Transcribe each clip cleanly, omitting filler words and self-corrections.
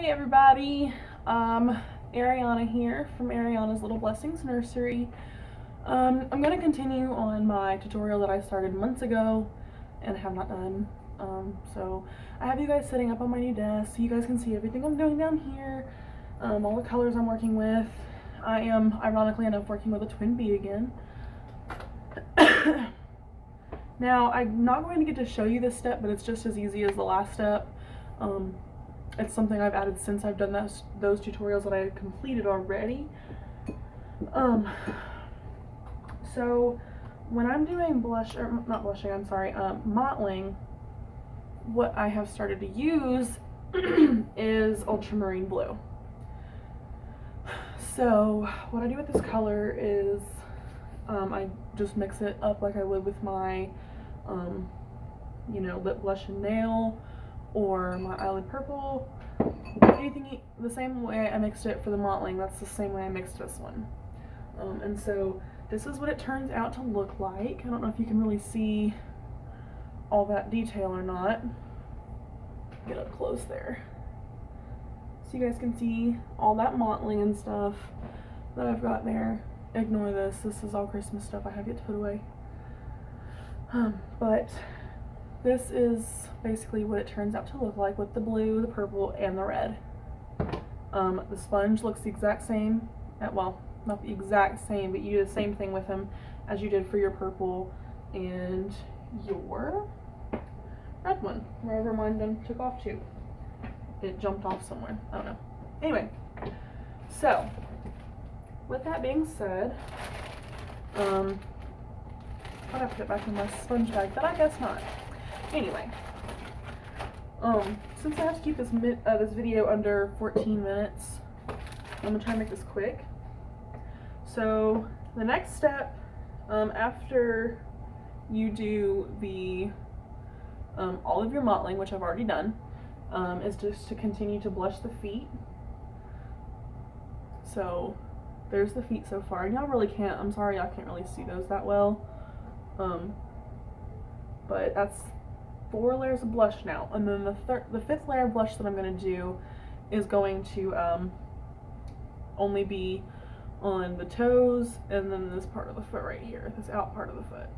Hey everybody, Ariana here from Arianna's Little Blessings Nursery. I'm going to continue on my tutorial that I started months ago and have not done. So I have you guys sitting up on my new desk so you guys can see everything I'm doing down here, all the colors I'm working with. I am, ironically enough, working with a twin bee again. Now, I'm not going to get to show you this step, but it's just as easy as the last step. It's something I've added since I've done those tutorials that I had completed already. So when I'm doing mottling, what I have started to use is ultramarine blue. So what I do with this color is I just mix it up like I would with my lip blush and nail, or my eyelid purple. Anything the same way I mixed it for the mottling, that's the same way I mixed this one. And so this is what it turns out to look like. I don't know if you can really see all that detail or not. Get up close there so you guys can see all that mottling and stuff that I've got there. Ignore this. This is all Christmas stuff I have yet to put away. But this is basically what it turns out to look like with the blue, the purple, and the red. The sponge looks the exact same. Well, not the exact same, but you do the same thing with them as you did for your purple and your red one. Wherever mine done took off to. It jumped off somewhere. I don't know. Anyway, so with that being said, I'd have to put it back in my sponge bag, but I guess not. Anyway, since I have to keep this video under 14 minutes, I'm gonna try and make this quick. So the next step, after you do the all of your mottling, which I've already done, is just to continue to blush the feet. So there's the feet so far, and y'all really can't, I'm sorry, y'all can't really see those that well, but that's 4 layers of blush now. And then the 5th layer of blush that I'm going to do is going to only be on the toes and then this part of the foot right here, this out part of the foot.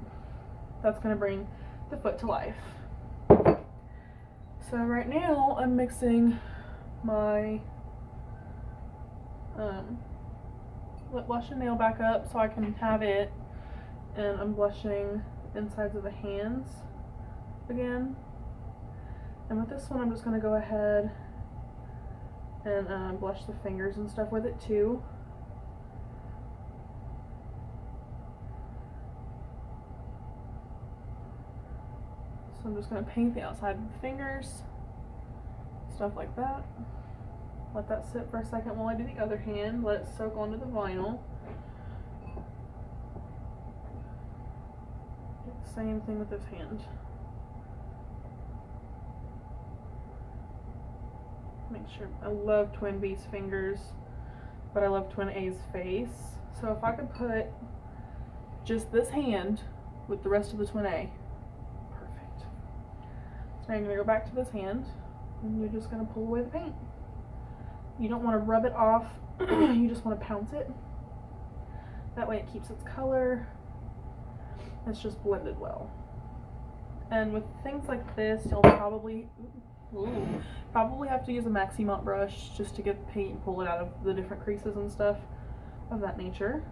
That's going to bring the foot to life. So right now I'm mixing my lip blush and nail back up so I can have it, and I'm blushing insides of the hands again. And with this one I'm just going to go ahead and blush the fingers and stuff with it too. So I'm just going to paint the outside of the fingers, stuff like that. Let that sit for a second while I do the other hand, let it soak onto the vinyl. Same thing with this hand. Make sure, I love Twin B's fingers, but I love Twin A's face. So if I could put just this hand with the rest of the Twin A, perfect. So now you're going to go back to this hand, and you're just going to pull away the paint. You don't want to rub it off, you just want to pounce it. That way it keeps its color. It's just blended well. And with things like this, you'll probably have to use a maxi mop brush just to get the paint and pull it out of the different creases and stuff of that nature,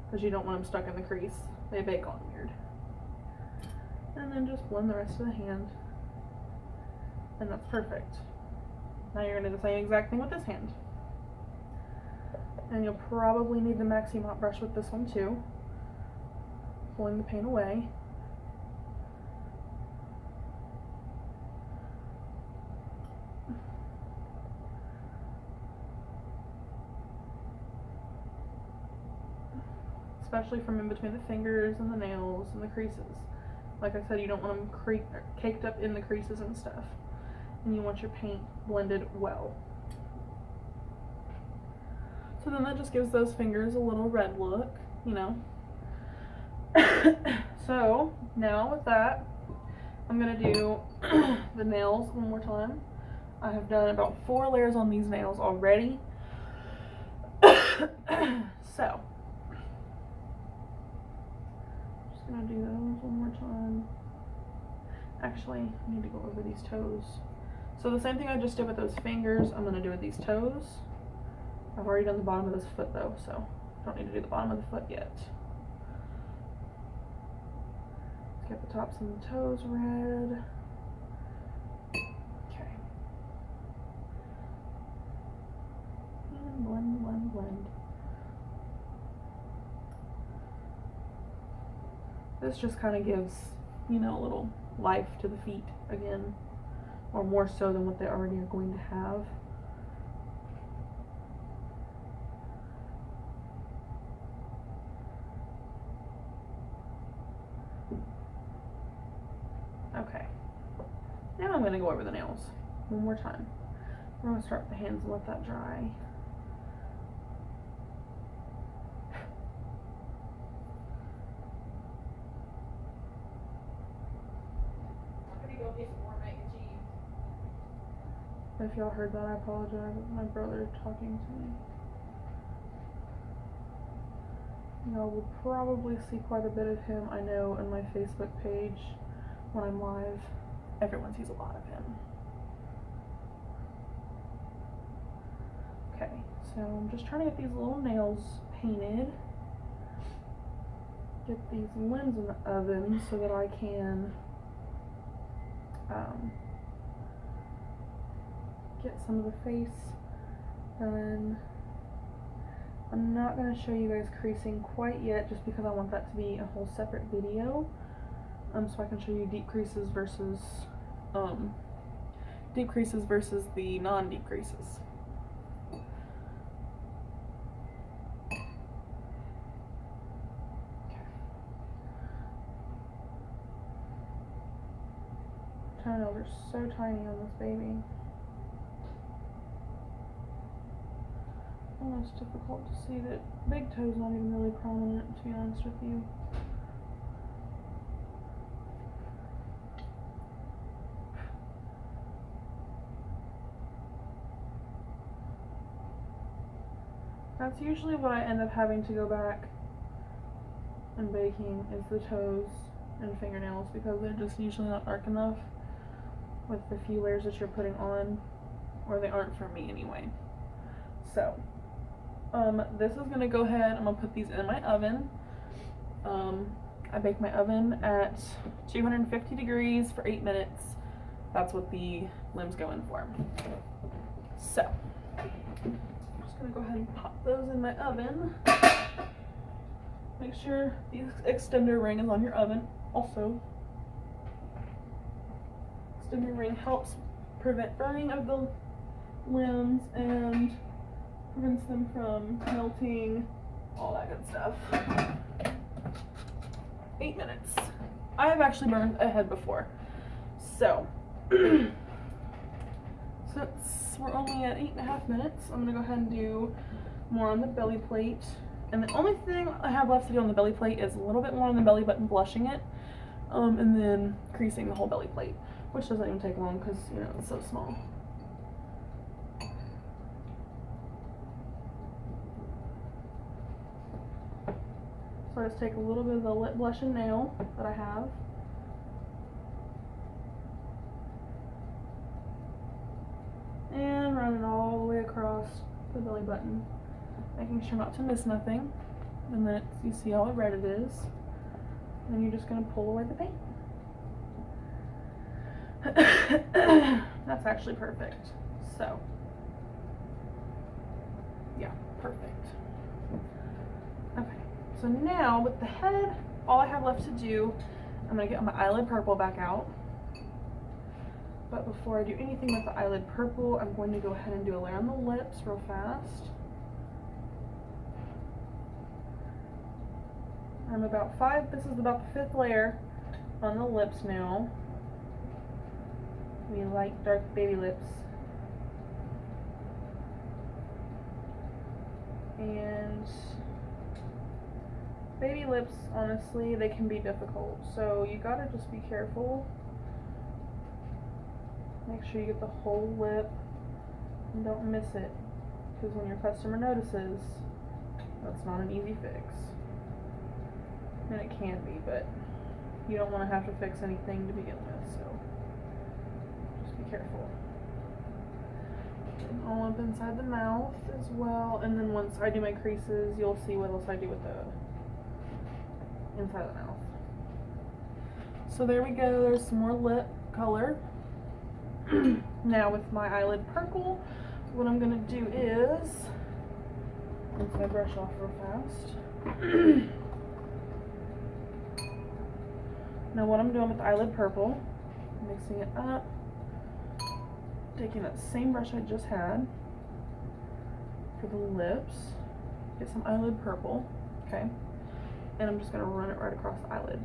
because you don't want them stuck in the crease. They bake on weird. And then just blend the rest of the hand, and that's perfect. Now you're going to do the same exact thing with this hand. And you'll probably need the maxi mop brush with this one too, pulling the paint away. Especially from in between the fingers and the nails and the creases. Like I said, you don't want them caked up in the creases and stuff. And you want your paint blended well. So then that just gives those fingers a little red look, you know. So now with that, I'm going to do the nails one more time. I have done about 4 layers on these nails already. So, just gonna do those one more time. Actually, I need to go over these toes. So the same thing I just did with those fingers, I'm gonna do with these toes. I've already done the bottom of this foot though, so I don't need to do the bottom of the foot yet. Let's get the tops of the toes red. Okay. And blend, blend, blend. This just kind of gives, you know, a little life to the feet again, or more so than what they already are going to have. Okay, now I'm going to go over the nails one more time. I'm going to start with the hands and let that dry. If y'all heard that, I apologize. It's my brother talking to me. Y'all will probably see quite a bit of him, I know, in my Facebook page when I'm live. Everyone sees a lot of him. Okay, so I'm just trying to get these little nails painted. Get these limbs in the oven so that I can get some of the face done. I'm not going to show you guys creasing quite yet just because I want that to be a whole separate video, so I can show you deep creases versus the non-deep creases. Toenails are so tiny on this baby. Almost difficult to see that big toe's not even really prominent, to be honest with you. That's usually what I end up having to go back and baking, is the toes and fingernails, because they're just usually not dark enough with the few layers that you're putting on, or they aren't for me anyway. So this is gonna go ahead, I'm gonna put these in my oven. I bake my oven at 250 degrees for 8 minutes. That's what the limbs go in for. So I'm just gonna go ahead and pop those in my oven. Make sure the extender ring is on your oven. Also, extender ring helps prevent burning of the limbs and prevents them from melting, all that good stuff. 8 minutes. I have actually burned ahead before. So, since we're only at 8.5 minutes, I'm gonna go ahead and do more on the belly plate. And the only thing I have left to do on the belly plate is a little bit more on the belly button, blushing it, and then creasing the whole belly plate, which doesn't even take long because, you know, it's so small. So I just take a little bit of the lip blush and nail that I have, and run it all the way across the belly button, making sure not to miss nothing. And then you see how red it is. And then you're just going to pull away the paint. That's actually perfect. So, yeah, perfect. Okay. So now, with the head, all I have left to do, I'm going to get my eyelid purple back out. But before I do anything with the eyelid purple, I'm going to go ahead and do a layer on the lips real fast. This is about the 5th layer on the lips now. We like dark baby lips. And baby lips, honestly, they can be difficult, so you gotta just be careful. Make sure you get the whole lip and don't miss it, because when your customer notices, that's not an easy fix. And it can be, but you don't want to have to fix anything to begin with, so just be careful. And all up inside the mouth as well, and then once I do my creases, you'll see what else I do with the inside the mouth. So there we go, there's some more lip color. Now with my eyelid purple, what I'm going to do is, rinse my brush off real fast. Now what I'm doing with the eyelid purple, mixing it up, taking that same brush I just had for the lips, get some eyelid purple, okay, and I'm just going to run it right across the eyelid.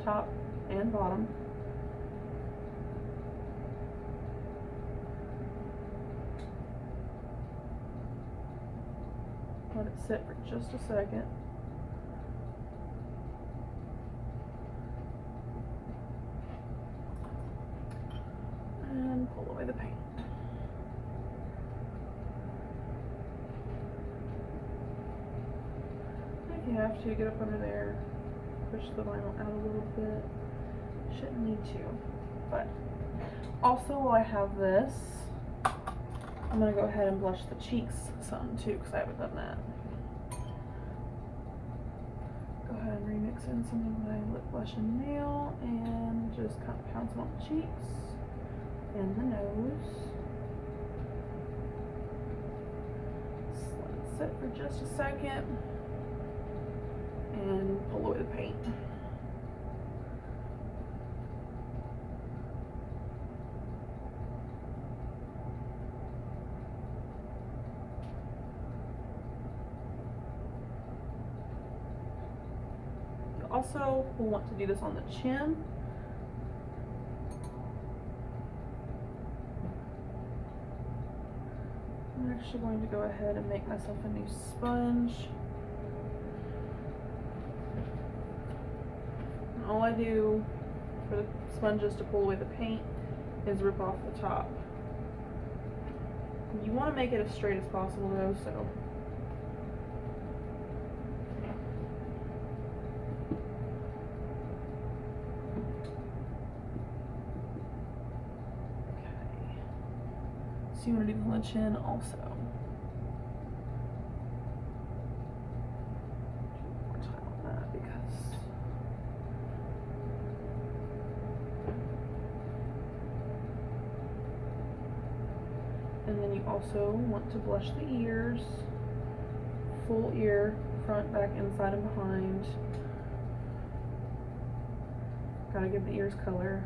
Top and bottom. Let it sit for just a second. And pull away the paint. If you have to, get up under there, push the vinyl out a little bit. Shouldn't need to. But also, while I have this, I'm going to go ahead and blush the cheeks some too, because I haven't done that. Go ahead and remix in some of my lip blush and nail, and just kind of pounce them on the cheeks and the nose. Just let it sit for just a second and pull away the paint. Also, we'll want to do this on the chin. I'm actually going to go ahead and make myself a new sponge. And all I do for the sponges to pull away the paint is rip off the top. You want to make it as straight as possible though, so. So you want to do the chin also. More time on that because and then you also want to blush the ears, full ear, front, back, inside, and behind. Gotta give the ears color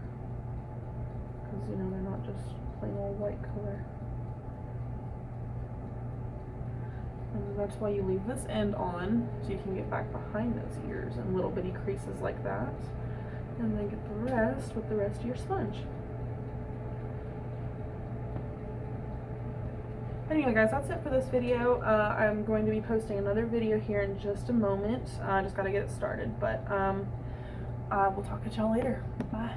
because you know they're not just plain old white color. And that's why you leave this end on, so you can get back behind those ears and little bitty creases like that. And then get the rest with the rest of your sponge. Anyway guys, that's it for this video. I'm going to be posting another video here in just a moment. I just got to get it started, but I will talk to y'all later. Bye.